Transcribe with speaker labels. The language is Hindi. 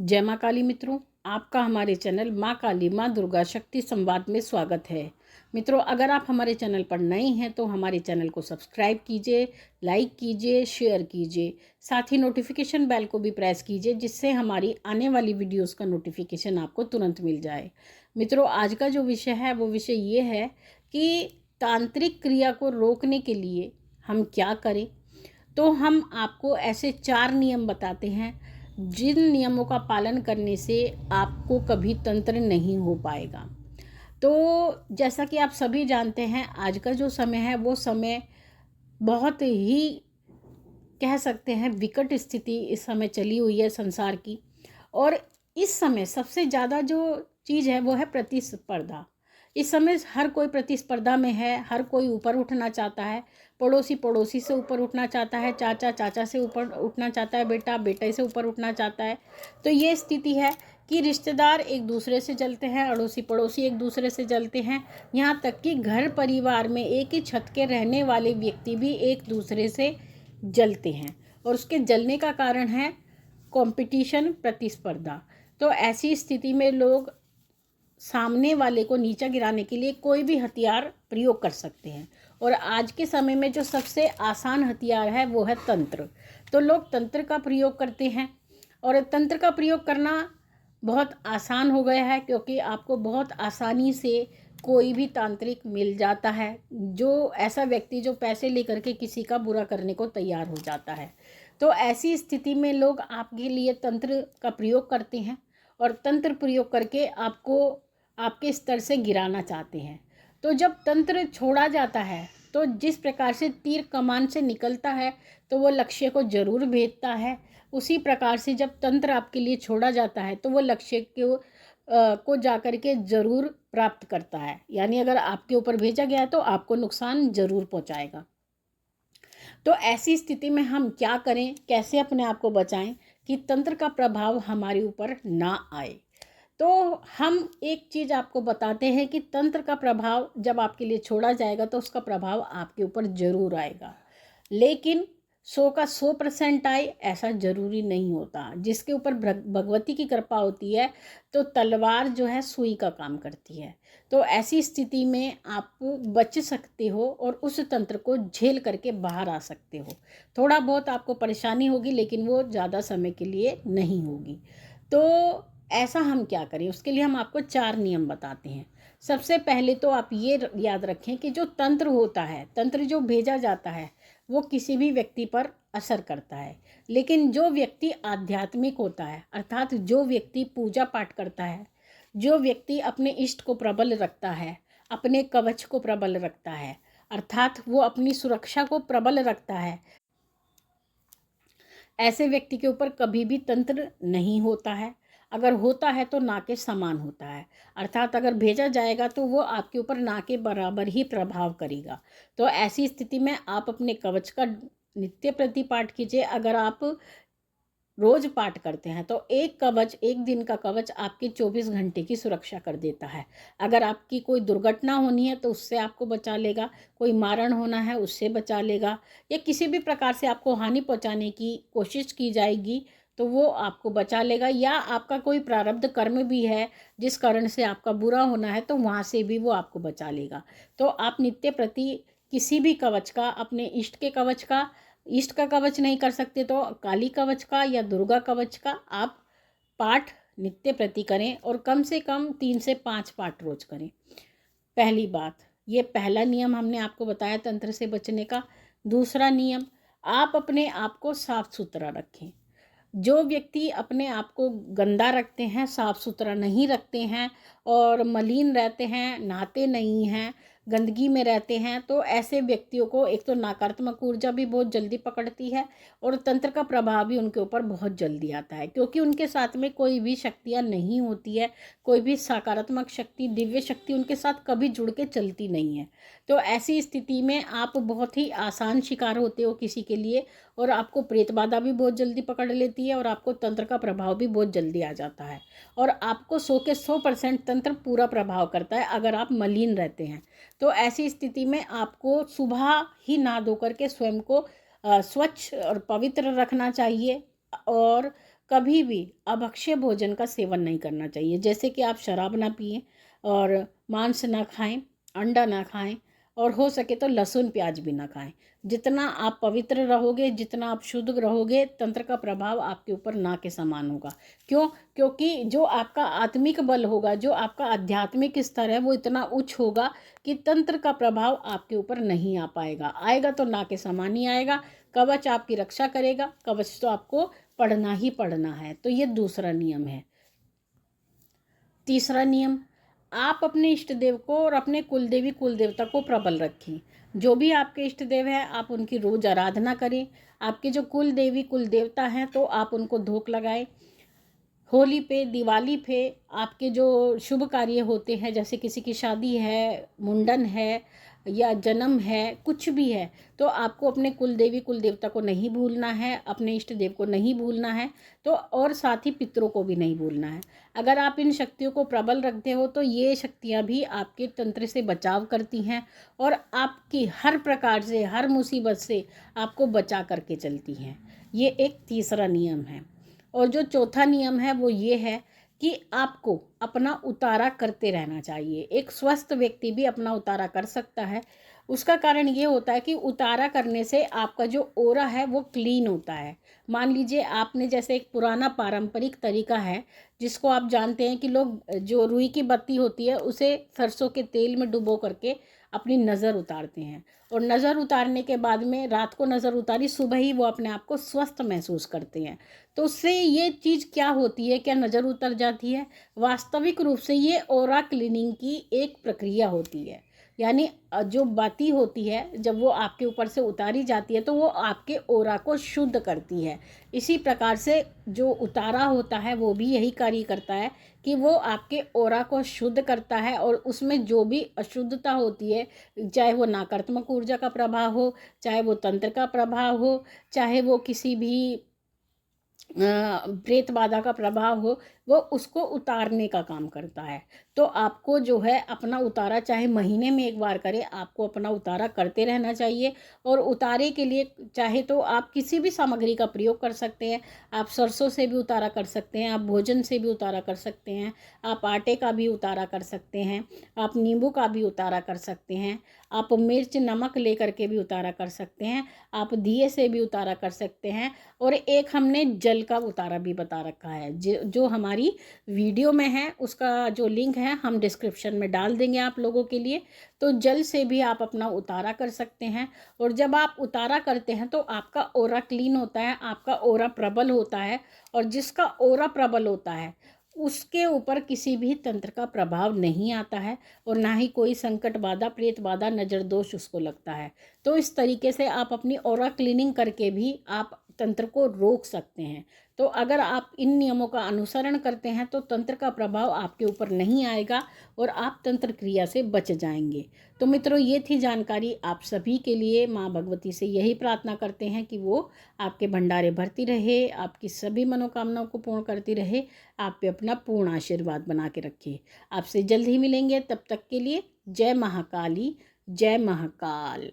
Speaker 1: जय माँ काली मित्रों, आपका हमारे चैनल माँ काली माँ दुर्गा शक्ति संवाद में स्वागत है। मित्रों, अगर आप हमारे चैनल पर नए हैं तो हमारे चैनल को सब्सक्राइब कीजिए, लाइक कीजिए, शेयर कीजिए, साथ ही नोटिफिकेशन बेल को भी प्रेस कीजिए जिससे हमारी आने वाली वीडियोस का नोटिफिकेशन आपको तुरंत मिल जाए। मित्रों, आज का जो विषय है वो विषय ये है कि तांत्रिक क्रिया को रोकने के लिए हम क्या करें। तो हम आपको ऐसे 4 नियम बताते हैं जिन नियमों का पालन करने से आपको कभी तंत्र नहीं हो पाएगा। तो जैसा कि आप सभी जानते हैं, आज का जो समय है वो समय बहुत ही कह सकते हैं विकट स्थिति इस समय चली हुई है संसार की। और इस समय सबसे ज़्यादा जो चीज़ है वो है प्रतिस्पर्धा। इस समय हर कोई प्रतिस्पर्धा में है, हर कोई ऊपर उठना चाहता है। पड़ोसी पड़ोसी से ऊपर उठना चाहता है, चाचा चाचा से ऊपर उठना चाहता है, बेटा बेटे से ऊपर उठना चाहता है। तो ये स्थिति है कि रिश्तेदार एक दूसरे से जलते हैं, अड़ोसी पड़ोसी एक दूसरे से जलते हैं। यहाँ तक कि घर परिवार में एक ही छत के रहने वाले व्यक्ति भी एक दूसरे से जलते हैं। और उसके जलने का कारण है कंपटीशन, प्रतिस्पर्धा। तो ऐसी स्थिति में लोग सामने वाले को नीचा गिराने के लिए कोई भी हथियार प्रयोग कर सकते हैं। और आज के समय में जो सबसे आसान हथियार है वो है तंत्र। तो लोग तंत्र का प्रयोग करते हैं और तंत्र का प्रयोग करना बहुत आसान हो गया है क्योंकि आपको बहुत आसानी से कोई भी तांत्रिक मिल जाता है, जो ऐसा व्यक्ति जो पैसे लेकर के किसी का बुरा करने को तैयार हो जाता है। तो ऐसी स्थिति में लोग आपके लिए तंत्र का प्रयोग करते हैं और तंत्र प्रयोग करके आपको आपके स्तर से गिराना चाहते हैं। तो जब तंत्र छोड़ा जाता है तो जिस प्रकार से तीर कमान से निकलता है तो वो लक्ष्य को जरूर भेदता है, उसी प्रकार से जब तंत्र आपके लिए छोड़ा जाता है तो वो लक्ष्य को जाकर के ज़रूर प्राप्त करता है। यानी अगर आपके ऊपर भेजा गया है तो आपको नुकसान ज़रूर पहुंचाएगा। तो ऐसी स्थिति में हम क्या करें, कैसे अपने आप को बचाएं कि तंत्र का प्रभाव हमारे ऊपर ना आए। तो हम एक चीज़ आपको बताते हैं कि तंत्र का प्रभाव जब आपके लिए छोड़ा जाएगा तो उसका प्रभाव आपके ऊपर ज़रूर आएगा, लेकिन 100 का 100% आए ऐसा ज़रूरी नहीं होता। जिसके ऊपर भगवती की कृपा होती है तो तलवार जो है सुई का काम करती है। तो ऐसी स्थिति में आप बच सकते हो और उस तंत्र को झेल करके बाहर आ सकते हो। थोड़ा बहुत आपको परेशानी होगी लेकिन वो ज़्यादा समय के लिए नहीं होगी। तो ऐसा हम क्या करें, उसके लिए हम आपको 4 नियम बताते हैं। सबसे पहले तो आप ये याद रखें कि जो तंत्र होता है, तंत्र जो भेजा जाता है वो किसी भी व्यक्ति पर असर करता है, लेकिन जो व्यक्ति आध्यात्मिक होता है अर्थात जो व्यक्ति पूजा पाठ करता है, जो व्यक्ति अपने इष्ट को प्रबल रखता है, अपने कवच को प्रबल रखता है, अर्थात वो अपनी सुरक्षा को प्रबल रखता है, ऐसे व्यक्ति के ऊपर कभी भी तंत्र नहीं होता है। अगर होता है तो ना के समान होता है, अर्थात अगर भेजा जाएगा तो वो आपके ऊपर ना के बराबर ही प्रभाव करेगा। तो ऐसी स्थिति में आप अपने कवच का नित्य प्रति पाठ कीजिए। अगर आप रोज पाठ करते हैं तो एक कवच, एक दिन का कवच आपके 24 घंटे की सुरक्षा कर देता है। अगर आपकी कोई दुर्घटना होनी है तो उससे आपको बचा लेगा, कोई मारण होना है उससे बचा लेगा, या किसी भी प्रकार से आपको हानि पहुंचाने की कोशिश की जाएगी तो वो आपको बचा लेगा, या आपका कोई प्रारब्ध कर्म भी है जिस कारण से आपका बुरा होना है तो वहाँ से भी वो आपको बचा लेगा। तो आप नित्य प्रति किसी भी कवच का, अपने इष्ट के कवच का, इष्ट का कवच नहीं कर सकते तो काली कवच का या दुर्गा कवच का आप पाठ नित्य प्रति करें और कम से कम 3 से 5 पाठ रोज करें। पहली बात, ये पहला नियम हमने आपको बताया तंत्र से बचने का। दूसरा नियम, आप अपने आप को साफ सुथरा रखें। जो व्यक्ति अपने आप को गंदा रखते हैं, साफ सुथरा नहीं रखते हैं और मलिन रहते हैं, नहाते नहीं हैं, गंदगी में रहते हैं, तो ऐसे व्यक्तियों को एक तो नकारात्मक ऊर्जा भी बहुत जल्दी पकड़ती है और तंत्र का प्रभाव भी उनके ऊपर बहुत जल्दी आता है, क्योंकि उनके साथ में कोई भी शक्तियाँ नहीं होती है, कोई भी सकारात्मक शक्ति, दिव्य शक्ति उनके साथ कभी जुड़ के चलती नहीं है। तो ऐसी स्थिति में आप बहुत ही आसान शिकार होते हो किसी के लिए, और आपको प्रेत बाधा भी बहुत जल्दी पकड़ लेती है और आपको तंत्र का प्रभाव भी बहुत जल्दी आ जाता है। और आपको 100 के 100% तंत्र पूरा प्रभाव करता है अगर आप मलिन रहते हैं। तो ऐसी स्थिति में आपको सुबह ही नहा धो करके स्वयं को स्वच्छ और पवित्र रखना चाहिए और कभी भी अभक्ष्य भोजन का सेवन नहीं करना चाहिए। जैसे कि आप शराब ना पिएं और मांस ना खाएं, अंडा ना खाएं और हो सके तो लहसुन प्याज भी ना खाएं। जितना आप पवित्र रहोगे, जितना आप शुद्ध रहोगे, तंत्र का प्रभाव आपके ऊपर ना के समान होगा। क्यों? क्योंकि जो आपका आत्मिक बल होगा, जो आपका आध्यात्मिक स्तर है, वो इतना उच्च होगा कि तंत्र का प्रभाव आपके ऊपर नहीं आ पाएगा। आएगा तो ना के समान ही आएगा। कवच आपकी रक्षा करेगा, कवच तो आपको पढ़ना ही पढ़ना है। तो ये दूसरा नियम है। तीसरा नियम, आप अपने इष्ट देव को और अपने कुल देवी कुल देवता को प्रबल रखें। जो भी आपके इष्ट देव है, आप उनकी रोज आराधना करें। आपके जो कुल देवी कुल देवता हैं, तो आप उनको धूप लगाएं। होली पे, दिवाली पे, आपके जो शुभ कार्य होते हैं, जैसे किसी की शादी है, मुंडन है या जन्म है, कुछ भी है, तो आपको अपने कुल देवी कुल देवता को नहीं भूलना है, अपने इष्ट देव को नहीं भूलना है, तो और साथ ही पितरों को भी नहीं भूलना है। अगर आप इन शक्तियों को प्रबल रखते हो तो ये शक्तियाँ भी आपके तंत्र से बचाव करती हैं और आपकी हर प्रकार से, हर मुसीबत से आपको बचा करके चलती हैं। ये एक तीसरा नियम है। और जो चौथा नियम है वो ये है कि आपको अपना उतारा करते रहना चाहिए। एक स्वस्थ व्यक्ति भी अपना उतारा कर सकता है। उसका कारण ये होता है कि उतारा करने से आपका जो ओरा है वो क्लीन होता है। मान लीजिए आपने, जैसे एक पुराना पारंपरिक तरीका है जिसको आप जानते हैं कि लोग जो रुई की बत्ती होती है उसे सरसों के तेल में डुबो करके अपनी नज़र उतारते हैं, और नज़र उतारने के बाद में रात को नज़र उतारी, सुबह ही वो अपने आप को स्वस्थ महसूस करते हैं। तो उससे ये चीज़ क्या होती है, क्या नज़र उतर जाती है? वास्तविक रूप से ये ओरा क्लीनिंग की एक प्रक्रिया होती है। यानी जो बाती होती है, जब वो आपके ऊपर से उतारी जाती है तो वो आपके ओरा को शुद्ध करती है। इसी प्रकार से जो उतारा होता है वो भी यही कार्य करता है कि वो आपके ओरा को शुद्ध करता है, और उसमें जो भी अशुद्धता होती है, चाहे वो नकारात्मक ऊर्जा का प्रभाव हो, चाहे वो तंत्र का प्रभाव हो, चाहे वो किसी भी प्रेत बाधा का प्रभाव हो, वो उसको उतारने का काम करता है। तो आपको जो है अपना उतारा चाहे महीने में एक बार करें, आपको अपना उतारा करते रहना चाहिए। और उतारे के लिए चाहे तो आप किसी भी सामग्री का प्रयोग कर सकते हैं। आप सरसों से भी उतारा कर सकते हैं, आप भोजन से भी उतारा कर सकते हैं, आप आटे का भी उतारा कर सकते हैं, आप नींबू का भी उतारा कर सकते हैं, आप मिर्च नमक लेकर के भी उतारा कर सकते हैं, आप दिए से भी उतारा कर सकते हैं। और एक हमने जल का उतारा भी बता रखा है, जो हमारी वीडियो में है, उसका जो लिंक है हम डिस्क्रिप्शन में डाल देंगे आप लोगों के लिए। तो जल से भी आप अपना उतारा कर सकते हैं। और जब आप उतारा करते हैं तो आपका ओरा क्लीन होता है, आपका ओरा प्रबल होता है, और जिसका ओरा प्रबल होता है उसके ऊपर किसी भी तंत्र का प्रभाव नहीं आता है, और ना ही कोई संकट बाधा, प्रेत बाधा, नज़र दोष उसको लगता है। तो इस तरीके से आप अपनी ओरा क्लीनिंग करके भी आप तंत्र को रोक सकते हैं। तो अगर आप इन नियमों का अनुसरण करते हैं तो तंत्र का प्रभाव आपके ऊपर नहीं आएगा और आप तंत्र क्रिया से बच जाएंगे। तो मित्रों, ये थी जानकारी आप सभी के लिए। माँ भगवती से यही प्रार्थना करते हैं कि वो आपके भंडारे भरती रहे, आपकी सभी मनोकामनाओं को पूर्ण करती रहे, आप पे अपना पूर्ण आशीर्वाद बना के रखे। आपसे जल्द ही मिलेंगे, तब तक के लिए जय महाकाली, जय महाकाल।